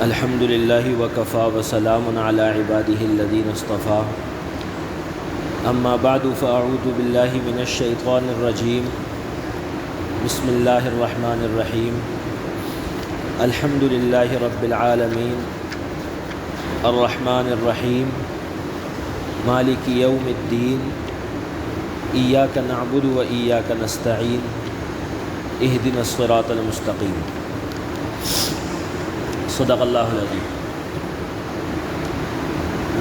الحمد للہ وکفا وسلام علی عبادہ الذین اصطفى اما بعد فاعوذ باللہ من الشیطان الرجیم بسم اللہ الرحمن الرحیم الحمد للہ رب العالمین الرحمن الرحیم مالک یوم الدین ایاک نعبد و ایاک نستعین اہدنا الصراط المستقیم صدق اللہ العظیم۔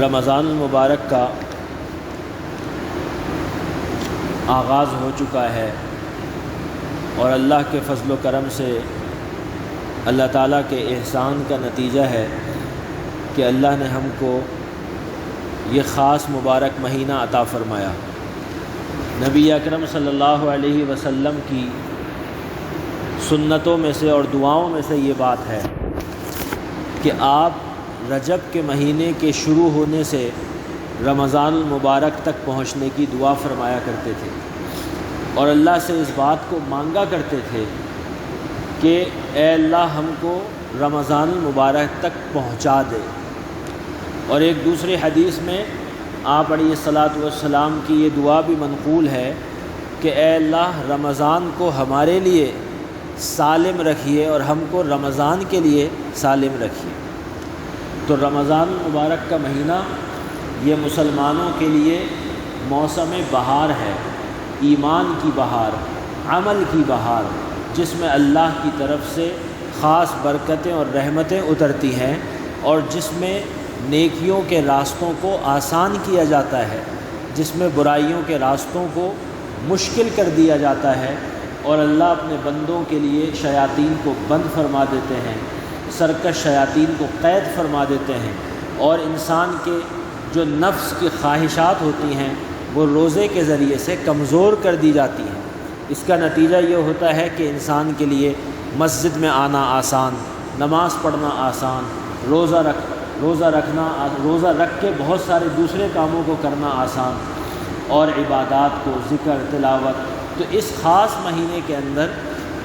رمضان المبارک کا آغاز ہو چکا ہے اور اللہ کے فضل و کرم سے اللہ تعالیٰ کے احسان کا نتیجہ ہے کہ اللہ نے ہم کو یہ خاص مبارک مہینہ عطا فرمایا۔ نبی اکرم صلی اللہ علیہ وسلم کی سنتوں میں سے اور دعاؤں میں سے یہ بات ہے کہ آپ رجب کے مہینے کے شروع ہونے سے رمضان المبارک تک پہنچنے کی دعا فرمایا کرتے تھے اور اللہ سے اس بات کو مانگا کرتے تھے کہ اے اللہ ہم کو رمضان المبارک تک پہنچا دے۔ اور ایک دوسری حدیث میں آپ علیہ الصلاۃ والسلام کی یہ دعا بھی منقول ہے کہ اے اللہ رمضان کو ہمارے لیے سالم رکھیے اور ہم کو رمضان کے لیے سالم رکھیے۔ تو رمضان المبارک کا مہینہ یہ مسلمانوں کے لیے موسم بہار ہے، ایمان کی بہار، عمل کی بہار، جس میں اللہ کی طرف سے خاص برکتیں اور رحمتیں اترتی ہیں اور جس میں نیکیوں کے راستوں کو آسان کیا جاتا ہے، جس میں برائیوں کے راستوں کو مشکل کر دیا جاتا ہے اور اللہ اپنے بندوں کے لیے شیاطین کو بند فرما دیتے ہیں، سرکش شیاطین کو قید فرما دیتے ہیں اور انسان کے جو نفس کی خواہشات ہوتی ہیں وہ روزے کے ذریعے سے کمزور کر دی جاتی ہیں۔ اس کا نتیجہ یہ ہوتا ہے کہ انسان کے لیے مسجد میں آنا آسان، نماز پڑھنا آسان، روزہ رکھ کے بہت سارے دوسرے کاموں کو کرنا آسان اور عبادات کو، ذکر، تلاوت۔ تو اس خاص مہینے کے اندر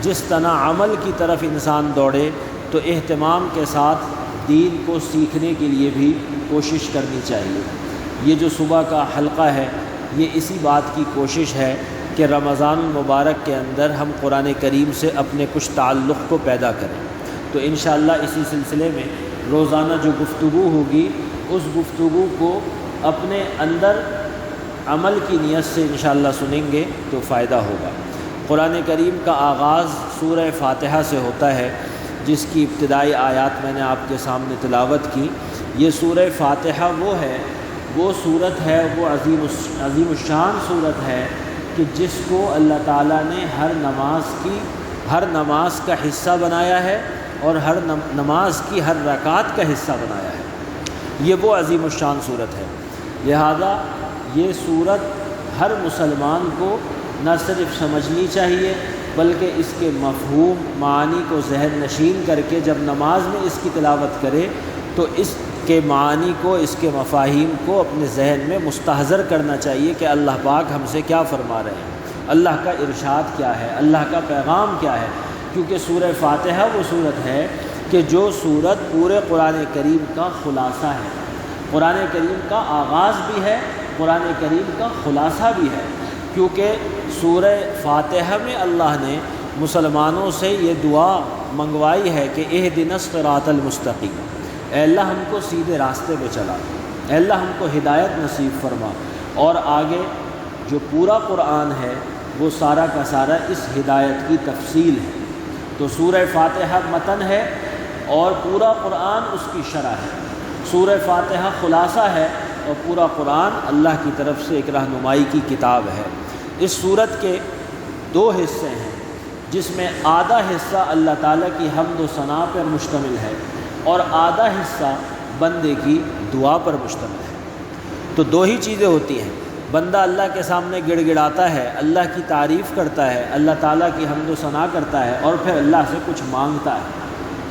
جس طرح عمل کی طرف انسان دوڑے تو اہتمام کے ساتھ دین کو سیکھنے کے لیے بھی کوشش کرنی چاہیے۔ یہ جو صبح کا حلقہ ہے یہ اسی بات کی کوشش ہے کہ رمضان المبارک کے اندر ہم قرآن کریم سے اپنے کچھ تعلق کو پیدا کریں۔ تو انشاءاللہ اسی سلسلے میں روزانہ جو گفتگو ہوگی اس گفتگو کو اپنے اندر عمل کی نیت سے انشاءاللہ سنیں گے تو فائدہ ہوگا۔ قرآن کریم کا آغاز سورہ فاتحہ سے ہوتا ہے جس کی ابتدائی آیات میں نے آپ کے سامنے تلاوت کی۔ یہ سورہ فاتحہ وہ صورت ہے، وہ عظیم الشان صورت ہے کہ جس کو اللہ تعالیٰ نے ہر نماز کا حصہ بنایا ہے اور ہر نماز کی ہر رکعت کا حصہ بنایا ہے۔ یہ وہ عظیم الشان صورت ہے، لہذا یہ صورت ہر مسلمان کو نہ صرف سمجھنی چاہیے بلکہ اس کے مفہوم معانی کو ذہن نشین کر کے جب نماز میں اس کی تلاوت کرے تو اس کے معانی کو، اس کے مفاہیم کو اپنے ذہن میں مستحضر کرنا چاہیے کہ اللہ پاک ہم سے کیا فرما رہے ہیں، اللہ کا ارشاد کیا ہے، اللہ کا پیغام کیا ہے۔ کیونکہ سورہ فاتحہ وہ صورت ہے کہ جو صورت پورے قرآن کریم کا خلاصہ ہے، قرآن کریم کا آغاز بھی ہے، قرآن کریم کا خلاصہ بھی ہے۔ کیونکہ سورہ فاتحہ میں اللہ نے مسلمانوں سے یہ دعا منگوائی ہے کہ اہدنا الصراط المستقیم، اے اللہ ہم کو سیدھے راستے پہ چلا، اے اللہ ہم کو ہدایت نصیب فرما۔ اور آگے جو پورا قرآن ہے وہ سارا کا سارا اس ہدایت کی تفصیل ہے۔ تو سورہ فاتحہ متن ہے اور پورا قرآن اس کی شرح ہے۔ سورہ فاتحہ خلاصہ ہے اور پورا قرآن اللہ کی طرف سے ایک رہنمائی کی کتاب ہے۔ اس سورت کے دو حصے ہیں جس میں آدھا حصہ اللہ تعالیٰ کی حمد و ثنا پر مشتمل ہے اور آدھا حصہ بندے کی دعا پر مشتمل ہے۔ تو دو ہی چیزیں ہوتی ہیں، بندہ اللہ کے سامنے گڑ گڑاتا ہے، اللہ کی تعریف کرتا ہے، اللہ تعالیٰ کی حمد و ثنا کرتا ہے اور پھر اللہ سے کچھ مانگتا ہے۔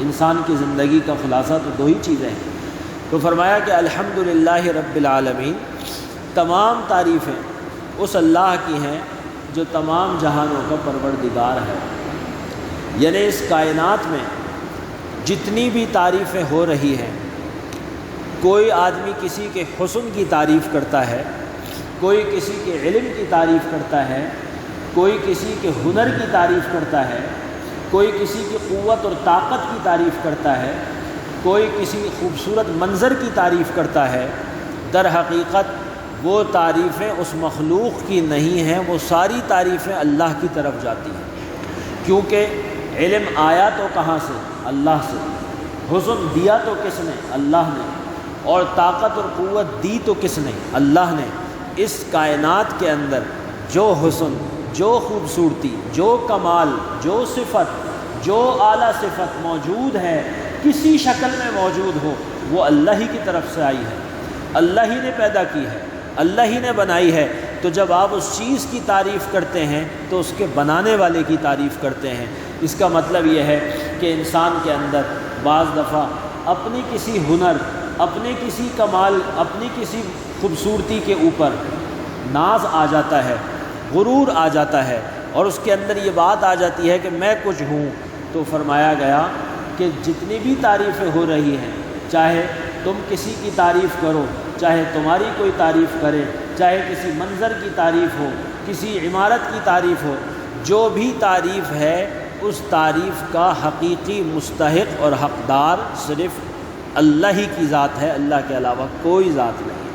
انسان کی زندگی کا خلاصہ تو دو ہی چیزیں ہیں۔ تو فرمایا کہ الحمدللہ رب العالمین، تمام تعریفیں اس اللہ کی ہیں جو تمام جہانوں کا پروردگار ہے۔ یعنی اس کائنات میں جتنی بھی تعریفیں ہو رہی ہیں، کوئی آدمی کسی کے حسن کی تعریف کرتا ہے، کوئی کسی کے علم کی تعریف کرتا ہے، کوئی کسی کے ہنر کی تعریف کرتا ہے، کوئی کسی کی قوت اور طاقت کی تعریف کرتا ہے، کوئی کسی خوبصورت منظر کی تعریف کرتا ہے، در حقیقت وہ تعریفیں اس مخلوق کی نہیں ہیں، وہ ساری تعریفیں اللہ کی طرف جاتی ہیں، کیونکہ علم آیا تو کہاں سے؟ اللہ سے، حسن دیا تو کس نے؟ اللہ نے، اور طاقت اور قوت دی تو کس نے؟ اللہ نے۔ اس کائنات کے اندر جو حسن، جو خوبصورتی، جو کمال، جو صفت، جو اعلیٰ صفت موجود ہے، کسی شکل میں موجود ہو، وہ اللہ ہی کی طرف سے آئی ہے، اللہ ہی نے پیدا کی ہے، اللہ ہی نے بنائی ہے۔ تو جب آپ اس چیز کی تعریف کرتے ہیں تو اس کے بنانے والے کی تعریف کرتے ہیں۔ اس کا مطلب یہ ہے کہ انسان کے اندر بعض دفعہ اپنی کسی ہنر، اپنے کسی کمال، اپنی کسی خوبصورتی کے اوپر ناز آ جاتا ہے، غرور آ جاتا ہے، اور اس کے اندر یہ بات آ جاتی ہے کہ میں کچھ ہوں۔ تو فرمایا گیا کہ جتنی بھی تعریفیں ہو رہی ہیں، چاہے تم کسی کی تعریف کرو، چاہے تمہاری کوئی تعریف کرے، چاہے کسی منظر کی تعریف ہو، کسی عمارت کی تعریف ہو، جو بھی تعریف ہے اس تعریف کا حقیقی مستحق اور حقدار صرف اللہ ہی کی ذات ہے، اللہ کے علاوہ کوئی ذات نہیں۔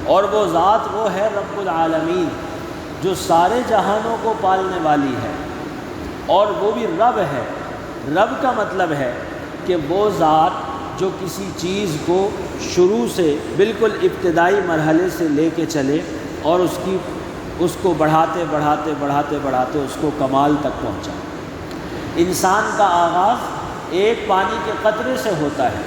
اور وہ ذات وہ ہے رب العالمین، جو سارے جہانوں کو پالنے والی ہے، اور وہ بھی رب ہے۔ رب کا مطلب ہے کہ وہ ذات جو کسی چیز کو شروع سے بالکل ابتدائی مرحلے سے لے کے چلے اور اس کو بڑھاتے بڑھاتے بڑھاتے بڑھاتے اس کو کمال تک پہنچا۔ انسان کا آغاز ایک پانی کے قطرے سے ہوتا ہے،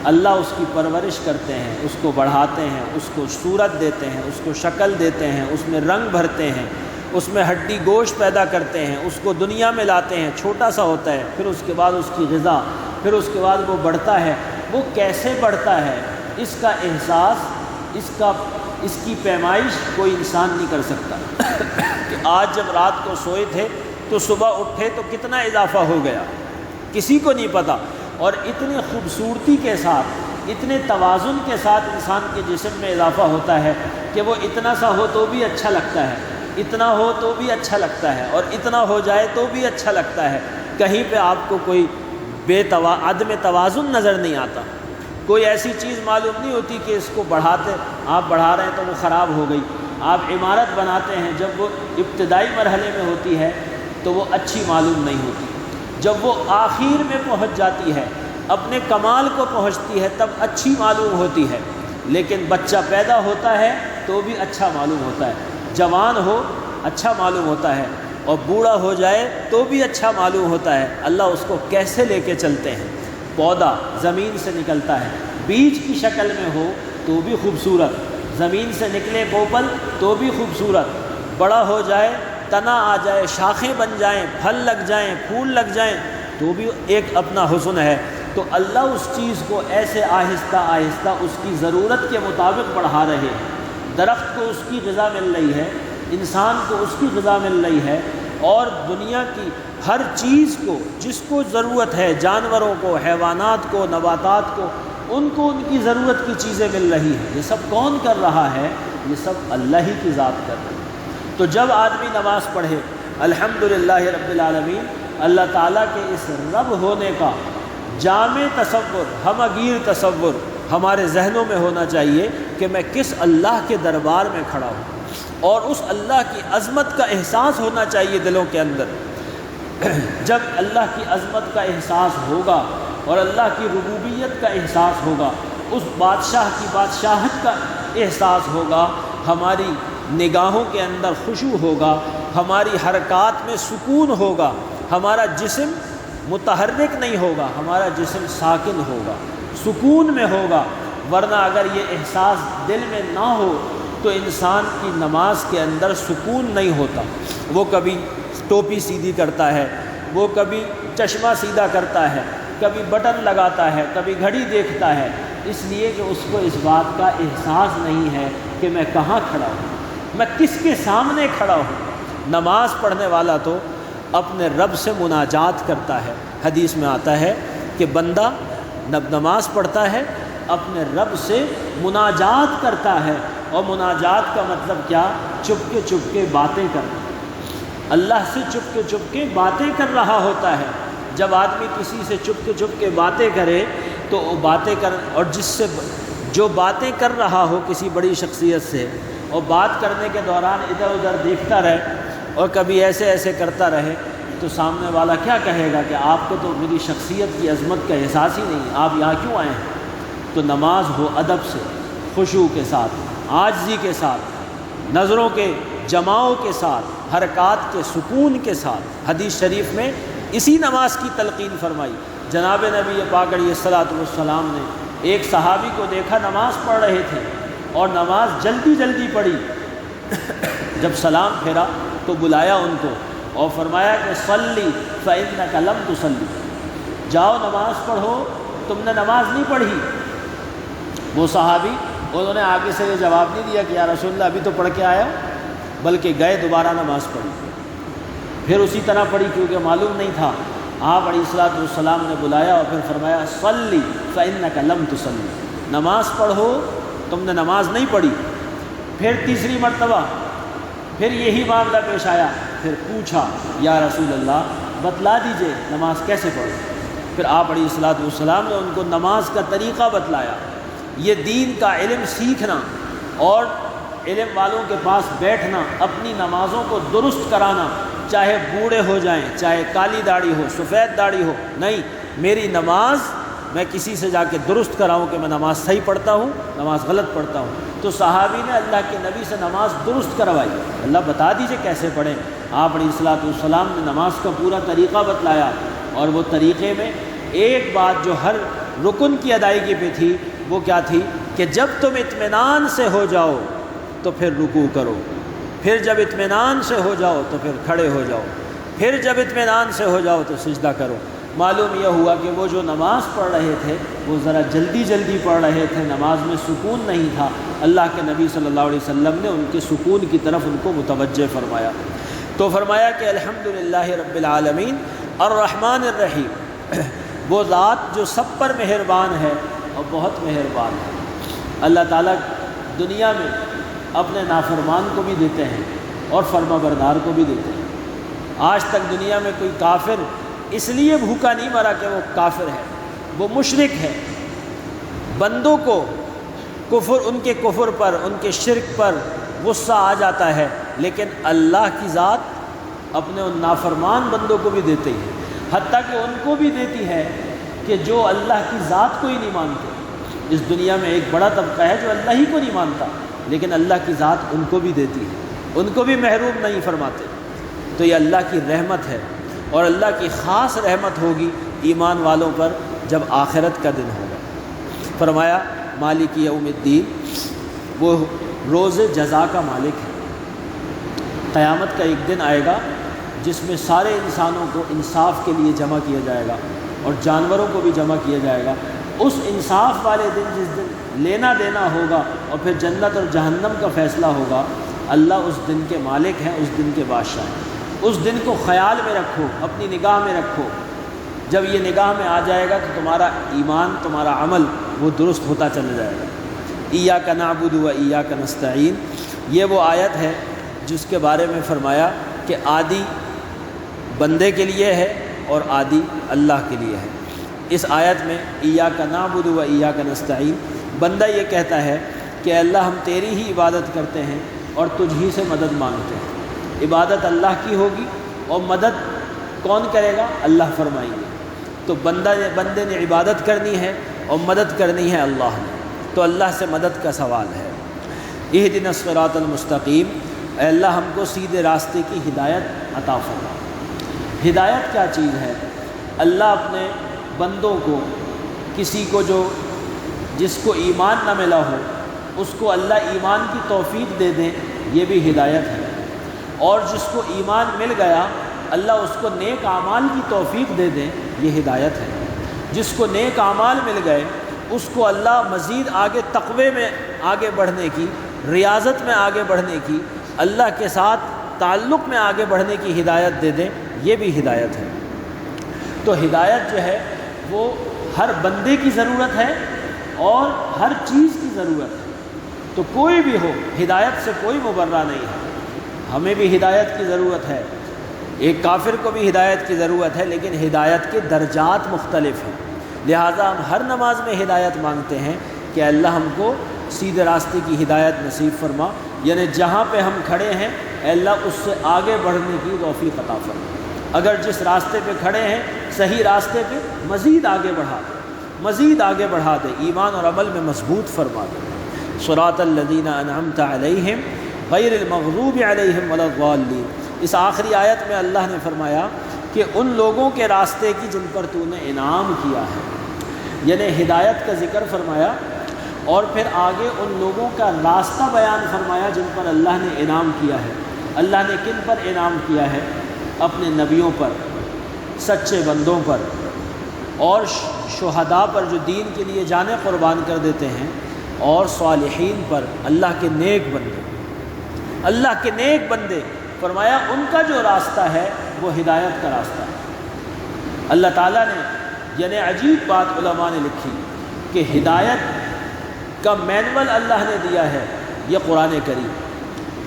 اللہ اس کی پرورش کرتے ہیں، اس کو بڑھاتے ہیں، اس کو صورت دیتے ہیں، اس کو شکل دیتے ہیں، اس میں رنگ بھرتے ہیں، اس میں ہڈی گوشت پیدا کرتے ہیں، اس کو دنیا میں لاتے ہیں، چھوٹا سا ہوتا ہے، پھر اس کے بعد اس کی غذا، پھر اس کے بعد وہ بڑھتا ہے۔ وہ کیسے بڑھتا ہے اس کا احساس، اس کی پیمائش کوئی انسان نہیں کر سکتا کہ آج جب رات کو سوئے تھے تو صبح اٹھے تو کتنا اضافہ ہو گیا، کسی کو نہیں پتہ۔ اور اتنی خوبصورتی کے ساتھ، اتنے توازن کے ساتھ انسان کے جسم میں اضافہ ہوتا ہے کہ وہ اتنا سا ہو تو بھی اچھا لگتا ہے، اتنا ہو تو بھی اچھا لگتا ہے، اور اتنا ہو جائے تو بھی اچھا لگتا ہے۔ کہیں پہ آپ کو کوئی عدم توازن نظر نہیں آتا، کوئی ایسی چیز معلوم نہیں ہوتی کہ اس کو بڑھاتے، آپ بڑھا رہے ہیں تو وہ خراب ہو گئی۔ آپ عمارت بناتے ہیں، جب وہ ابتدائی مرحلے میں ہوتی ہے تو وہ اچھی معلوم نہیں ہوتی، جب وہ آخر میں پہنچ جاتی ہے، اپنے کمال کو پہنچتی ہے، تب اچھی معلوم ہوتی ہے۔ لیکن بچہ پیدا ہوتا ہے تو بھی اچھا معلوم ہوتا ہے، جوان ہو اچھا معلوم ہوتا ہے، اور بوڑھا ہو جائے تو بھی اچھا معلوم ہوتا ہے۔ اللہ اس کو کیسے لے کے چلتے ہیں۔ پودا زمین سے نکلتا ہے، بیج کی شکل میں ہو تو بھی خوبصورت، زمین سے نکلے پوپل تو بھی خوبصورت، بڑا ہو جائے، تنا آ جائے، شاخیں بن جائیں، پھل لگ جائیں، پھول لگ جائیں تو بھی ایک اپنا حسن ہے۔ تو اللہ اس چیز کو ایسے آہستہ آہستہ اس کی ضرورت کے مطابق بڑھا رہے ہیں۔ درخت کو اس کی غذا مل رہی ہے، انسان کو اس کی غذا مل رہی ہے، اور دنیا کی ہر چیز کو جس کو ضرورت ہے، جانوروں کو، حیوانات کو، نباتات کو ان کی ضرورت کی چیزیں مل رہی ہیں۔ یہ سب کون کر رہا ہے؟ یہ سب اللہ ہی کی ذات کر رہی ہے۔ تو جب آدمی نماز پڑھے الحمدللہ رب العالمین، اللہ تعالیٰ کے اس رب ہونے کا جامع تصور، ہمگیر تصور ہمارے ذہنوں میں ہونا چاہیے کہ میں کس اللہ کے دربار میں کھڑا ہوں، اور اس اللہ کی عظمت کا احساس ہونا چاہیے دلوں کے اندر۔ جب اللہ کی عظمت کا احساس ہوگا اور اللہ کی ربوبیت کا احساس ہوگا، اس بادشاہ کی بادشاہت کا احساس ہوگا، ہماری نگاہوں کے اندر خشوع ہوگا، ہماری حرکات میں سکون ہوگا، ہمارا جسم متحرک نہیں ہوگا، ہمارا جسم ساکن ہوگا، سکون میں ہوگا۔ ورنہ اگر یہ احساس دل میں نہ ہو تو انسان کی نماز کے اندر سکون نہیں ہوتا۔ وہ کبھی ٹوپی سیدھی کرتا ہے، وہ کبھی چشمہ سیدھا کرتا ہے، کبھی بٹن لگاتا ہے، کبھی گھڑی دیکھتا ہے، اس لیے کہ اس کو اس بات کا احساس نہیں ہے کہ میں کہاں کھڑا ہوں، میں کس کے سامنے کھڑا ہوں۔ نماز پڑھنے والا تو اپنے رب سے مناجات کرتا ہے۔ حدیث میں آتا ہے کہ بندہ نماز پڑھتا ہے، اپنے رب سے مناجات کرتا ہے، اور مناجات کا مطلب کیا؟ چپ کے باتیں کرنا، اللہ سے چپ کے باتیں کر رہا ہوتا ہے۔ جب آدمی کسی سے چپ کے باتیں کرے تو وہ باتیں اور جس سے جو باتیں کر رہا ہو کسی بڑی شخصیت سے، اور بات کرنے کے دوران ادھر ادھر دیکھتا رہے اور کبھی ایسے کرتا رہے، تو سامنے والا کیا کہے گا کہ آپ کو تو میری شخصیت کی عظمت کا احساس ہی نہیں، آپ یہاں کیوں آئے ہیں؟ تو نماز ہو ادب سے، خشوع کے ساتھ، عاجزی کے ساتھ، نظروں کے جماؤ کے ساتھ، حرکات کے سکون کے ساتھ۔ حدیث شریف میں اسی نماز کی تلقین فرمائی۔ جناب نبی پاک علیہ الصلوۃ والسلام نے ایک صحابی کو دیکھا نماز پڑھ رہے تھے، اور نماز جلدی پڑھی۔ جب سلام پھیرا تو بلایا ان کو اور فرمایا کہ صلی فإنک لم تصلی، جاؤ نماز پڑھو، تم نے نماز نہیں پڑھی۔ وہ صحابی انہوں نے آگے سے یہ جواب نہیں دیا کہ یا رسول اللہ ابھی تو پڑھ کے آیا، بلکہ گئے دوبارہ نماز پڑھی، پھر اسی طرح پڑھی، کیونکہ معلوم نہیں تھا۔ آپ علیہ الصلوۃ والسلام نے بلایا اور پھر فرمایا صلی فإنک لم تصلی، نماز پڑھو، تم نے نماز نہیں پڑھی۔ پھر تیسری مرتبہ پھر یہی معاملہ پیش آیا، پھر پوچھا یا رسول اللہ بتلا دیجئے نماز کیسے پڑھو۔ پھر آپ علیہ الصلوۃ والسلام نے ان کو نماز کا طریقہ بتلایا۔ یہ دین کا علم سیکھنا اور علم والوں کے پاس بیٹھنا، اپنی نمازوں کو درست کرانا، چاہے بوڑھے ہو جائیں، چاہے کالی داڑھی ہو، سفید داڑھی ہو، نہیں، میری نماز میں کسی سے جا کے درست کراؤں کہ میں نماز صحیح پڑھتا ہوں، نماز غلط پڑھتا ہوں۔ تو صحابی نے اللہ کے نبی سے نماز درست کروائی، اللہ بتا دیجئے کیسے پڑھیں۔ آپ علیہ الصلوۃ والسلام نے نماز کا پورا طریقہ بتلایا، اور وہ طریقے میں ایک بات جو ہر رکن کی ادائیگی پہ تھی، وہ کیا تھی کہ جب تم اطمینان سے ہو جاؤ تو پھر رکوع کرو، پھر جب اطمینان سے ہو جاؤ تو پھر کھڑے ہو جاؤ، پھر جب اطمینان سے ہو جاؤ تو سجدہ کرو۔ معلوم یہ ہوا کہ وہ جو نماز پڑھ رہے تھے وہ ذرا جلدی پڑھ رہے تھے، نماز میں سکون نہیں تھا۔ اللہ کے نبی صلی اللہ علیہ وسلم نے ان کے سکون کی طرف ان کو متوجہ فرمایا، تو فرمایا کہ الحمدللہ رب العالمین الرحمن الرحیم، وہ ذات جو سب پر مہربان ہے اور بہت مہربان ہے۔ اللہ تعالیٰ دنیا میں اپنے نافرمان کو بھی دیتے ہیں اور فرما بردار کو بھی دیتے ہیں۔ آج تک دنیا میں کوئی کافر اس لیے بھوکا نہیں مرا کہ وہ کافر ہے، وہ مشرک ہے۔ بندوں کو کفر، ان کے کفر پر، ان کے شرک پر غصہ آ جاتا ہے، لیکن اللہ کی ذات اپنے ان نافرمان بندوں کو بھی دیتے ہیں، حتیٰ کہ ان کو بھی دیتی ہے کہ جو اللہ کی ذات کو ہی نہیں مانتے۔ اس دنیا میں ایک بڑا طبقہ ہے جو اللہ ہی کو نہیں مانتا، لیکن اللہ کی ذات ان کو بھی دیتی ہے، ان کو بھی محروم نہیں فرماتے۔ تو یہ اللہ کی رحمت ہے، اور اللہ کی خاص رحمت ہوگی ایمان والوں پر جب آخرت کا دن ہوگا۔ فرمایا مالک یوم الدین، وہ روز جزا کا مالک ہے۔ قیامت کا ایک دن آئے گا جس میں سارے انسانوں کو انصاف کے لیے جمع کیا جائے گا، اور جانوروں کو بھی جمع کیا جائے گا۔ اس انصاف والے دن، جس دن لینا دینا ہوگا اور پھر جنت اور جہنم کا فیصلہ ہوگا، اللہ اس دن کے مالک ہیں، اس دن کے بادشاہ ہیں۔ اس دن کو خیال میں رکھو، اپنی نگاہ میں رکھو۔ جب یہ نگاہ میں آ جائے گا تو تمہارا ایمان، تمہارا عمل وہ درست ہوتا چلا جائے گا۔ ایاک نعبد و ایاک نستعین، یہ وہ آیت ہے جس کے بارے میں فرمایا کہ آدھی بندے کے لیے ہے اور آدھی اللہ کے لیے ہے۔ اس آیت میں ایاک نعبد و ایاک نستعین، بندہ یہ کہتا ہے کہ اللہ ہم تیری ہی عبادت کرتے ہیں اور تجھ ہی سے مدد مانگتے ہیں۔ عبادت اللہ کی ہوگی اور مدد کون کرے گا؟ اللہ فرمائیں گے۔ تو بندے نے عبادت کرنی ہے اور مدد کرنی ہے اللہ نے، تو اللہ سے مدد کا سوال ہے۔ اہدنا الصراط المستقیم، اے اللہ ہم کو سیدھے راستے کی ہدایت عطا فرما۔ ہدایت کیا چیز ہے؟ اللہ اپنے بندوں کو، کسی کو جس کو ایمان نہ ملا ہو اس کو اللہ ایمان کی توفیق دے دیں، یہ بھی ہدایت ہے۔ اور جس کو ایمان مل گیا اللہ اس کو نیک اعمال کی توفیق دے دیں، یہ ہدایت ہے۔ جس کو نیک اعمال مل گئے اس کو اللہ مزید آگے تقوی میں آگے بڑھنے کی، ریاضت میں آگے بڑھنے کی، اللہ کے ساتھ تعلق میں آگے بڑھنے کی ہدایت دے دیں، یہ بھی ہدایت ہے۔ تو ہدایت جو ہے وہ ہر بندے کی ضرورت ہے اور ہر چیز کی ضرورت ہے۔ تو کوئی بھی ہو، ہدایت سے کوئی مبرہ نہیں ہے۔ ہمیں بھی ہدایت کی ضرورت ہے، ایک کافر کو بھی ہدایت کی ضرورت ہے، لیکن ہدایت کے درجات مختلف ہیں۔ لہٰذا ہم ہر نماز میں ہدایت مانگتے ہیں کہ اللہ ہم کو سیدھے راستے کی ہدایت نصیب فرما، یعنی جہاں پہ ہم کھڑے ہیں اے اللہ اس سے آگے بڑھنے کی توفیق عطا فرما۔ اگر جس راستے پہ کھڑے ہیں صحیح راستے پہ مزید آگے بڑھا دے، مزید آگے بڑھا دے، ایمان اور عمل میں مضبوط فرما دے۔ صراط الذین انعمت علیہم غیر المغضوب علیہم ولا الضالین۔ اس آخری آیت میں اللہ نے فرمایا کہ ان لوگوں کے راستے کی جن پر تو نے انعام کیا ہے، یعنی ہدایت کا ذکر فرمایا اور پھر آگے ان لوگوں کا راستہ بیان فرمایا جن پر اللہ نے انعام کیا ہے۔ اللہ نے کن پر انعام کیا ہے؟ اپنے نبیوں پر، سچے بندوں پر اور شہداء پر جو دین کے لیے جانیں قربان کر دیتے ہیں، اور صالحین پر، اللہ کے نیک بندے، اللہ کے نیک بندے۔ فرمایا ان کا جو راستہ ہے وہ ہدایت کا راستہ ہے۔ اللہ تعالیٰ نے، یعنی عجیب بات علماء نے لکھی کہ ہدایت کا مینول اللہ نے دیا ہے یہ قرآن کریم،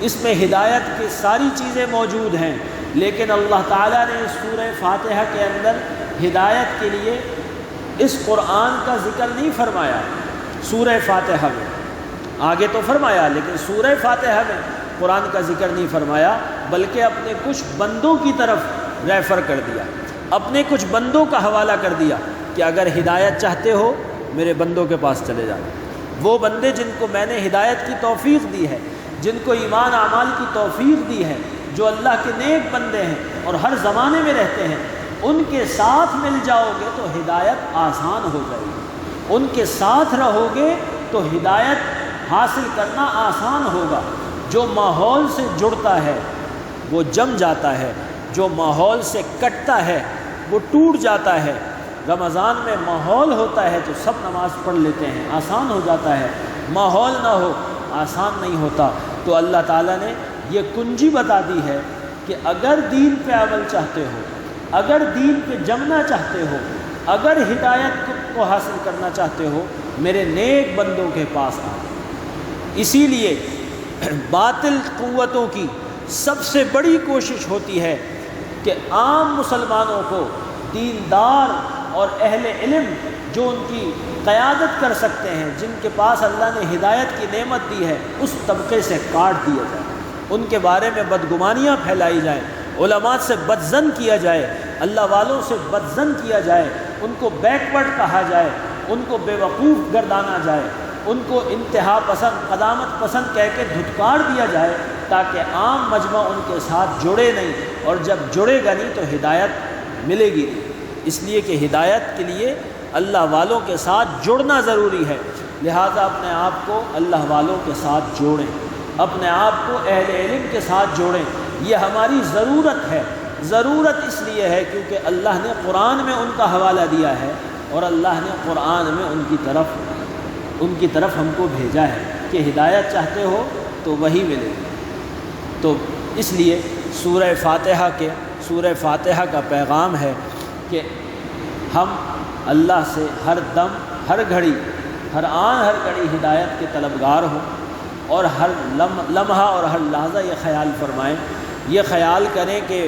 اس میں ہدایت کی ساری چیزیں موجود ہیں، لیکن اللہ تعالیٰ نے سورہ فاتحہ کے اندر ہدایت کے لیے اس قرآن کا ذکر نہیں فرمایا۔ سورہ فاتحہ میں آگے تو فرمایا، لیکن سورہ فاتحہ میں قرآن کا ذکر نہیں فرمایا، بلکہ اپنے کچھ بندوں کی طرف ریفر کر دیا، اپنے کچھ بندوں کا حوالہ کر دیا کہ اگر ہدایت چاہتے ہو میرے بندوں کے پاس چلے جاؤ۔ وہ بندے جن کو میں نے ہدایت کی توفیق دی ہے، جن کو ایمان اعمال کی توفیق دی ہے، جو اللہ کے نیک بندے ہیں اور ہر زمانے میں رہتے ہیں، ان کے ساتھ مل جاؤ گے تو ہدایت آسان ہو جائے گی۔ ان کے ساتھ رہو گے تو ہدایت حاصل کرنا آسان ہوگا۔ جو ماحول سے جڑتا ہے وہ جم جاتا ہے، جو ماحول سے کٹتا ہے وہ ٹوٹ جاتا ہے۔ رمضان میں ماحول ہوتا ہے تو سب نماز پڑھ لیتے ہیں، آسان ہو جاتا ہے، ماحول نہ ہو آسان نہیں ہوتا۔ تو اللہ تعالیٰ نے یہ کنجی بتا دی ہے کہ اگر دین پہ عمل چاہتے ہو، اگر دین پہ جمنا چاہتے ہو، اگر ہدایت کو حاصل کرنا چاہتے ہو، میرے نیک بندوں کے پاس آؤ۔ اسی لیے باطل قوتوں کی سب سے بڑی کوشش ہوتی ہے کہ عام مسلمانوں کو دیندار اور اہل علم جو ان کی قیادت کر سکتے ہیں، جن کے پاس اللہ نے ہدایت کی نعمت دی ہے، اس طبقے سے کاٹ دیا جائے، ان کے بارے میں بدگمانیاں پھیلائی جائیں، علماء سے بدظن کیا جائے، اللہ والوں سے بدظن کیا جائے، ان کو بیکورڈ کہا جائے، ان کو بے وقوف گردانا جائے، ان کو انتہا پسند، قدامت پسند کہہ کے دھتکار دیا جائے، تاکہ عام مجمع ان کے ساتھ جڑے نہیں، اور جب جڑے گا نہیں تو ہدایت ملے گی نہیں۔ اس لیے کہ ہدایت کے لیے اللہ والوں کے ساتھ جڑنا ضروری ہے، لہٰذا اپنے آپ کو اللہ والوں کے ساتھ جوڑیں، اپنے آپ کو اہل علم کے ساتھ جوڑیں۔ یہ ہماری ضرورت ہے۔ ضرورت اس لیے ہے کیونکہ اللہ نے قرآن میں ان کا حوالہ دیا ہے، اور اللہ نے قرآن میں ان کی طرف ہم کو بھیجا ہے کہ ہدایت چاہتے ہو تو وہی ملے گی۔ تو اس لیے سورہ فاتحہ کا پیغام ہے کہ ہم اللہ سے ہر دم، ہر گھڑی، ہر آن ہر گھڑی ہدایت کے طلبگار ہوں، اور ہر لمحہ اور ہر لحظہ یہ خیال فرمائیں، یہ خیال کریں کہ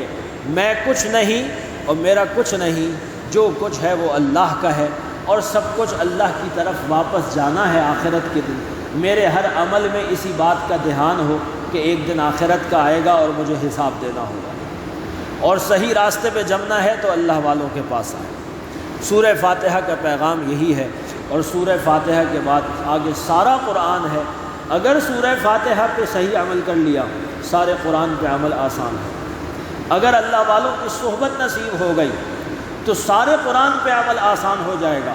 میں کچھ نہیں اور میرا کچھ نہیں، جو کچھ ہے وہ اللہ کا ہے، اور سب کچھ اللہ کی طرف واپس جانا ہے آخرت کے دن۔ میرے ہر عمل میں اسی بات کا دھیان ہو کہ ایک دن آخرت کا آئے گا اور مجھے حساب دینا ہوگا، اور صحیح راستے پہ جمنا ہے تو اللہ والوں کے پاس آئے۔ سورہ فاتحہ کا پیغام یہی ہے، اور سورہ فاتحہ کے بعد آگے سارا قرآن ہے۔ اگر سورہ فاتحہ پہ صحیح عمل کر لیا، سارے قرآن پہ عمل آسان ہے۔ اگر اللہ والوں کی صحبت نصیب ہو گئی تو سارے قرآن پہ عمل آسان ہو جائے گا۔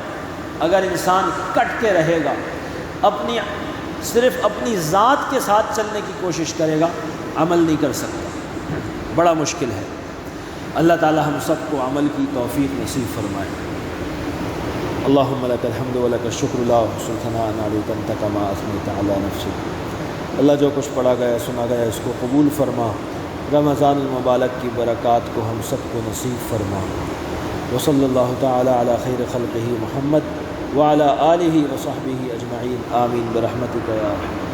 اگر انسان کٹ کے رہے گا، صرف اپنی ذات کے ساتھ چلنے کی کوشش کرے گا، عمل نہیں کر سکتا، بڑا مشکل ہے۔ اللہ تعالی ہم سب کو عمل کی توفیق نصیب فرمائے۔ اللہم لک الحمد ولک الشکر لا احصی ثناء علیک انت کما اثنیت علی نفسک۔ اللہ جو کچھ پڑھا گیا سنا گیا اس کو قبول فرما، رمضان المبارک کی برکات کو ہم سب کو نصیب فرما۔ وصلی اللہ تعالی علی خیر خلقہ محمد وعلی آلہ وصحبہ اجمعین آمین برحمتک یا ارحم